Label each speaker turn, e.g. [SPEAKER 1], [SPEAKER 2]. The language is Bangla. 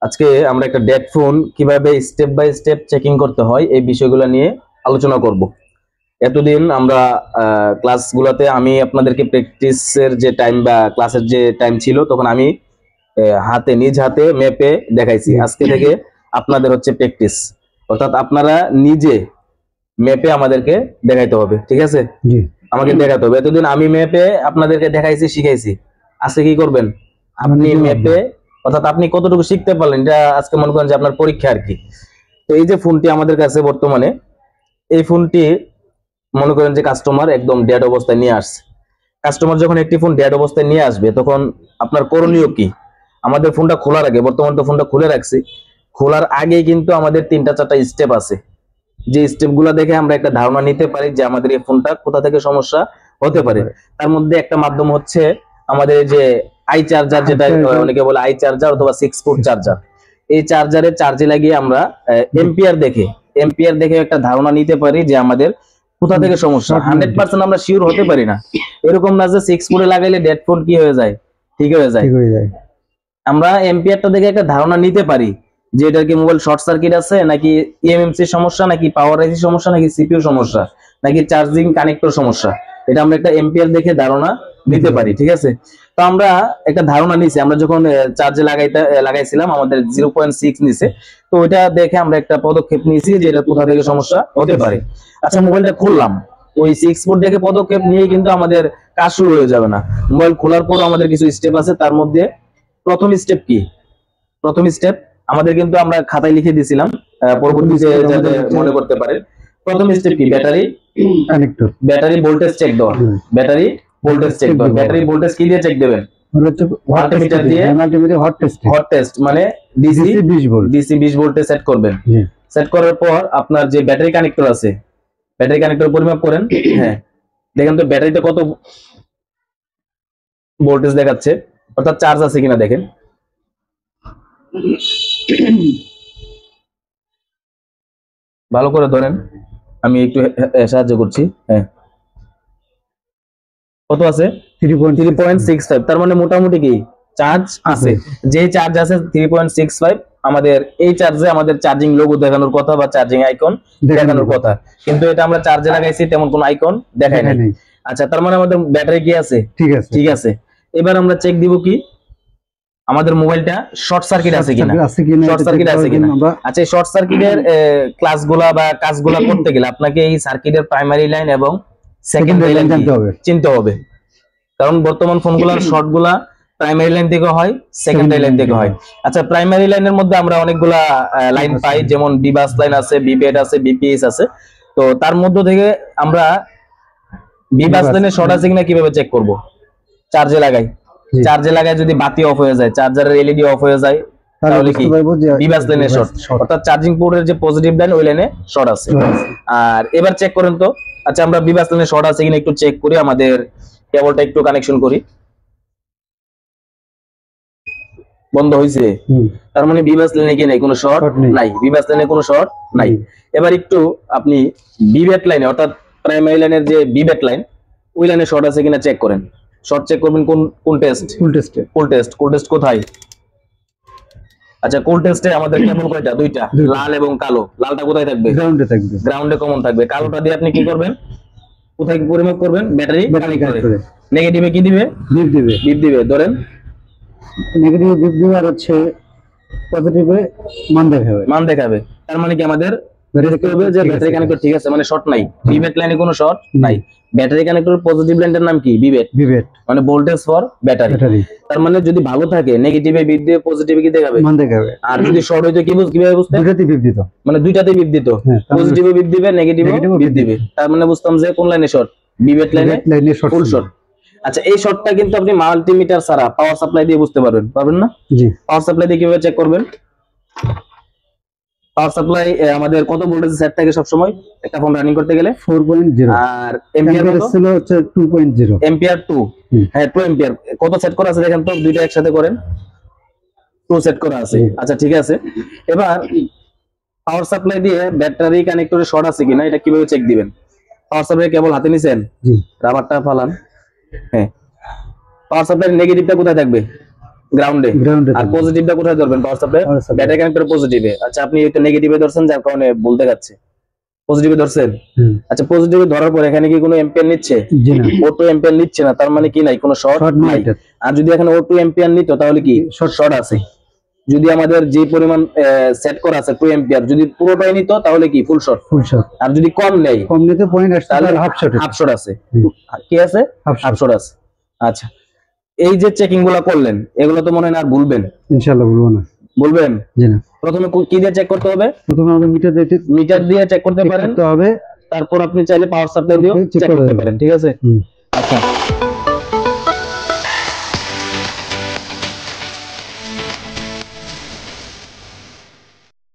[SPEAKER 1] আজকে আমরা একটা ডেড ফোন কিভাবে স্টেপ বাই স্টেপ চেকিং করতে হয় এই বিষয়গুলো নিয়ে আলোচনা করব। এতদিন আমরা ক্লাসগুলোতে আমি আপনাদেরকে প্র্যাকটিসের যে টাইম বা ক্লাসের যে টাইম ছিল তখন আমি নিজ হাতে মেপে দেখাইছি। আজকে থেকে আপনাদের হচ্ছে প্র্যাকটিস, অর্থাৎ আপনারা নিজে মেপে আমাদেরকে দেখাইতে হবে। ঠিক আছে, আমাকে দেখাতে হবে। এতদিন আমি মেপে আপনাদেরকে দেখাইছি, শিখাইছি। আজকে কি করবেন? আপনি মেপে, অর্থাৎ আপনি কতটুকু শিখতে পারলেন এটা আজকে মনে করেন যে আপনার পরীক্ষা আর কি। তো এই যে ফোনটি আমাদের কাছে বর্তমানে, এই ফোনটি মনে করেন যে কাস্টমার একদম ডেড অবস্থায় নিয়ে আসছে। কাস্টমার যখন একটি ফোন ডেড অবস্থায় নিয়ে আসবে তখন আপনার করণীয় কি? আমাদের ফোনটা খোলার আগে, বর্তমান তো ফোনটা খুলে রাখছি, খোলার আগে কিন্তু আমাদের 3টা-4টা স্টেপ আছে। যে স্টেপগুলো দেখে আমরা একটা ধারণা নিতে পারি যে আমাদের এই ফোনটা কোথা থেকে সমস্যা হতে পারে। তার মধ্যে একটা মাধ্যম হচ্ছে আমাদের যে আই চার্জার, যেটা অনেকে বলে আই চার্জার অথবা 6 ফুট চার্জার। এই চার্জারে চার্জে লাগিয়ে আমরা এম্পিয়ার দেখে একটা ধারণা নিতে পারি যে আমাদের কোথা থেকে সমস্যা। 100% আমরা শিওর হতে পারি না, এরকম না যে 6 ফুটে লাগাইলে ডেড ফোন কি হয়ে যায়, ঠিক হয়ে যায়। আমরা এম্পিয়ারটা দেখে একটা ধারণা নিতে পারি যে এটা কি মোবাইল শর্ট সার্কিট আছে, নাকি ইএমএমসি সমস্যা, নাকি পাওয়ার আইসি সমস্যা, নাকি সিপিইউ সমস্যা, নাকি চার্জিং কানেক্টর সমস্যা। এটা আমরা একটা এম্পিয়ার দেখে ধারণা নিতে পারি। ঠিক আছে, তো আমরা একটা ধারণা নিছি। আমরা যখন চার্জে লাগাইছিলাম আমাদের 0.6 নিছে, তো ওইটা দেখে আমরা একটা পদক্ষেপ নিয়েছি যে এটা কোথা থেকে সমস্যা হতে পারে। আচ্ছা, মোবাইলটা খুললাম, ওই 6 ফুট দেখে পদক্ষেপ নিয়ে কিন্তু আমাদের কাজ শুরু হয়ে যাবে না। মোবাইল খোলার পর আমাদের কিছু স্টেপ আছে। তার মধ্যে প্রথম স্টেপ কি? প্রথম স্টেপ আমাদের কিন্তু আমরা খাতায় লিখে দিয়েছিলাম, পরবর্তীতে যাতে মনে করতে পারে। প্রথম স্টেপ কি? ব্যাটারি ভোল্টেজ চেক দেওয়া। ব্যাটারি ভোল্টেজ কি দিয়ে চেক দেবেন? মাল্টিমিটার দিয়ে। হট টেস্ট মানে ডিসি 20 ভোল্টে সেট করবেন। সেট করার পর আপনার যে ব্যাটারি কানেক্টর আছে, ব্যাটারি কানেক্টর পরিমাপ করেন। হ্যাঁ, দেখেন তো ব্যাটারিতে কত ভোল্টেজ দেখাচ্ছে, অর্থাৎ চার্জ আছে কিনা দেখেন। ভালো করে ধরেন, আমি একটু সাহায্য করছি। হ্যাঁ, কত আছে? 3.65। তার মানে মোটামুটি কি চার্জ আছে। যে চার্জ আছে 3.65, আমাদের এই চার্জে আমাদের চার্জিং লোগো দেখানোর কথা বা চার্জিং আইকন দেখানোর কথা, কিন্তু এটা আমরা চার্জে লাগাইছি, তেমন কোনো আইকন দেখায় নাই। আচ্ছা, তার মানে আমাদের ব্যাটারি কি আছে? ঠিক আছে। এবার আমরা চেক দিব কি আমাদের মোবাইলটা শর্ট সার্কিট আছে কিনা। শর্ট সার্কিট আছে কিনা। আচ্ছা, এই শর্ট সার্কিটের ক্লাসগুলা বা কাজগুলা করতে গেলে আপনাকে এই সার্কিটের প্রাইমারি লাইন এবং সেকেন্ডারি লাইন চিনতে হবে। কারণ বর্তমান ফোনগুলোর শর্টগুলা প্রাইমারি লাইন থেকে হয়, সেকেন্ডারি লাইন থেকে হয়। আচ্ছা, প্রাইমারি লাইনের মধ্যে আমরা অনেকগুলা লাইন পাই, যেমন বিবাস লাইন আছে, বিবেট আছে, বিপিএস আছে। তো তার মধ্য থেকে আমরা বিবাস লাইনে শর্ট আছে কিনা কিভাবে চেক করব? চার্জে লাগাই যদি বাতি অফ হয়ে যায়, চার্জারের এলইডি অফ হয়ে যায়, তাহলে কি বিবাস লাইনে শর্ট, অর্থাৎ চার্জিং পোর্টের যে পজিটিভ লাইন ওই লাইনে শর্ট আছে। আর এবার চেক করেন তো। আচ্ছা, আমরা বিবাস লাইনে শর্ট আছে কিনা একটু চেক করি। আমাদের কেবলটা একটু কানেকশন করি। বন্ধ হয়েছে, তার মানে বিবাস লাইনে কি নাই, কোনো শর্ট নাই। বিবাস লাইনে কোনো শর্ট নাই। এবার একটু আপনি বিবেট লাইনে, অর্থাৎ প্রাইমারি লাইনের যে বিবেট লাইন, ওই লাইনে শর্ট আছে কিনা চেক করেন। শর্ট চেক করবেন কোন টেস্ট? কোন টেস্ট কোথায়? আচ্ছা, কোন টেস্টে আমাদের কেমন কয়টা? দুইটা, লাল এবং কালো। লালটা কোথায় থাকবে? গ্রাউন্ডে কমন থাকবে। কালোটা দিয়ে আপনি কি করবেন? কোথায় পরিমাপ করবেন? ব্যাটারি কানেক্ট করে। নেগেটিভে কি দিবে? বিপ দিবে। ধরেন
[SPEAKER 2] নেগেটিভে বিপ দিবে, আর হচ্ছে পজিটিভে মান দেখাবে।
[SPEAKER 1] তার মানে কি আমাদের ব্যাটারি কানেক্টর ঠিক আছে, মানে শর্ট নাই। বিবেট লাইনে কোনো শর্ট নাই। ব্যাটারি কানেক্টর পজিটিভ লাইনটার নাম কি? বিবেট, মানে ভোল্টেজ ফর ব্যাটারি। তার মানে যদি ভালো থাকে নেগেটিভে বিপ দিয়ে, পজিটিভে কি দেখাবে?
[SPEAKER 2] মান দেখাবে।
[SPEAKER 1] আর যদি শর্ট হইতো কিভাবে বুঝতে?
[SPEAKER 2] দুইটাতেই বিপ দিত,
[SPEAKER 1] মানে দুইটাতেই বিপ দিত। পজিটিভে বিপ দিবে, নেগেটিভে বিপ দিবে। তার মানে বুঝতাম যে কোন লাইনে শর্ট? বিবেট লাইনে ফুল শর্ট। আচ্ছা, এই শর্টটা কিন্তু আপনি মাল্টিমিটার ছাড়া পাওয়ার সাপ্লাই দিয়ে বুঝতে পারবেন না?
[SPEAKER 2] জি।
[SPEAKER 1] পাওয়ার সাপ্লাই দিয়ে কিভাবে চেক করবেন? পাওয়ার সাপ্লাই আমাদের কত ভোল্টেজ সেট থাকে সব সময় একটা ফোন রানিং করতে গেলে?
[SPEAKER 2] 4.0।
[SPEAKER 1] আর এম্পিয়ার ছিল
[SPEAKER 2] হচ্ছে 2.0।
[SPEAKER 1] এম্পিয়ার 2। হ্যাঁ, 2 এম্পিয়ার। কত সেট করা আছে দেখেন তো, দুইটা একসাথে করেন। 2 সেট করা আছে। আচ্ছা, ঠিক আছে। এবার পাওয়ার সাপ্লাই দিয়ে ব্যাটারি কানেক্টরে শর্ট আছে কিনা এটা কিভাবে চেক দিবেন? পাওয়ার সাপ্লাই কেবল হাতে নিছেন,
[SPEAKER 2] জি,
[SPEAKER 1] রাবারটা ফালান। হ্যাঁ, পাওয়ার সাপ্লাই নেগেটিভটা কোথায় থাকবে? গ্রাউন্ডে। আর পজিটিভটা কোথায় ধরবেন? পাওয়ার সাপ্লাই ব্যাটারি কানেক্টর পজিটিভে। আচ্ছা, আপনি এটা নেগেটিভে ধরছেন, যার কারণে বলতে যাচ্ছে। পজিটিভে ধরছেন? আচ্ছা, পজিটিভে ধরার পর এখানে কি কোনো এম্পিয়ার নিচ্ছে?
[SPEAKER 2] জি না,
[SPEAKER 1] অটো এম্পিয়ার নিচ্ছে না, তার মানে কি নাই, কোনো শর্ট নাই। আর যদি এখানে অটো এম্পিয়ার নিত তাহলে কি শর্ট আছে। যদি আমাদের যে পরিমাণ সেট করা আছে 2 এম্পিয়ার, যদি পুরোটাই নিত তাহলে কি ফুল শর্ট। আর যদি কম নেই,
[SPEAKER 2] কম নিতে পয়েন্ট আসছে
[SPEAKER 1] তাহলে
[SPEAKER 2] হাফ শর্ট।
[SPEAKER 1] হাফ শর্ট আছে। কি আছে? হাফ শর্ট আছে। আচ্ছা, এই যে চেকিং গুলা করলেন, এগুলো তো মনে হয় না আর ভুলবেন?
[SPEAKER 2] ইনশাআল্লাহ ভুলবো না।
[SPEAKER 1] বলবেন?
[SPEAKER 2] জি না।
[SPEAKER 1] প্রথমে কি দিয়ে চেক করতে হবে?
[SPEAKER 2] প্রথমে আমাদের
[SPEAKER 1] মিটার দিয়ে চেক করতে পারেন,
[SPEAKER 2] হবে।
[SPEAKER 1] তারপর আপনি চাইলে পাওয়ার সাপ্লাই দিয়েও চেক করতে পারেন। ঠিক আছে? আচ্ছা,